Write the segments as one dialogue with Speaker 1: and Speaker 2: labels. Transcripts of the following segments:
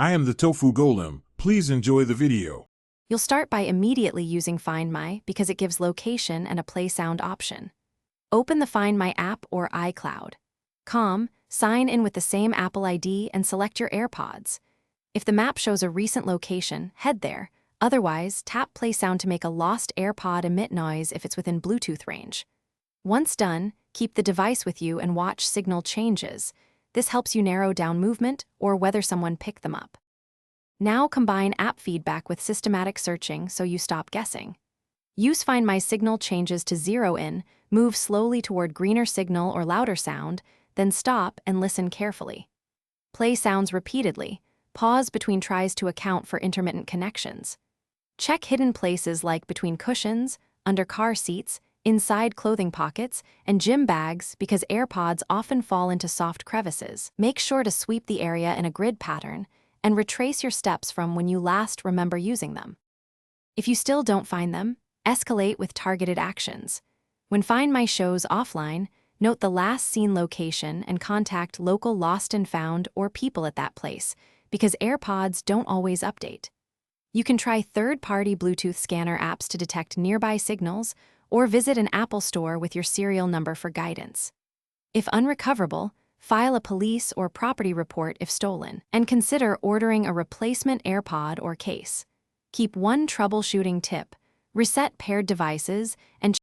Speaker 1: I am the Tofu Golem. Please enjoy the video.
Speaker 2: You'll start by immediately using Find My because it gives location and a play sound option. Open the Find My app or iCloud. Sign in with the same Apple ID and select your Airpods. If the map shows a recent location, head there. Otherwise, tap Play Sound to make a lost AirPod emit noise if it's within Bluetooth range. Once done, keep the device with you and watch signal changes. This helps you narrow down movement or whether someone picked them up. Now combine app feedback with systematic searching so you stop guessing. Use Find My signal changes to zero in, move slowly toward greener signal or louder sound, then stop and listen carefully. Play sounds repeatedly. Pause between tries to account for intermittent connections. Check hidden places like between cushions, under car seats, inside clothing pockets, and gym bags because AirPods often fall into soft crevices. Make sure to sweep the area in a grid pattern and retrace your steps from when you last remember using them. If you still don't find them, escalate with targeted actions. When Find My shows offline, note the last seen location and contact local lost and found or people at that place because AirPods don't always update. You can try third-party Bluetooth scanner apps to detect nearby signals or visit an Apple store with your serial number for guidance. If unrecoverable, file a police or property report if stolen, and consider ordering a replacement AirPod or case. Keep one troubleshooting tip: reset paired devices and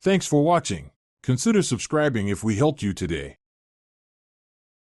Speaker 1: Thanks for watching. Consider subscribing if we helped you today.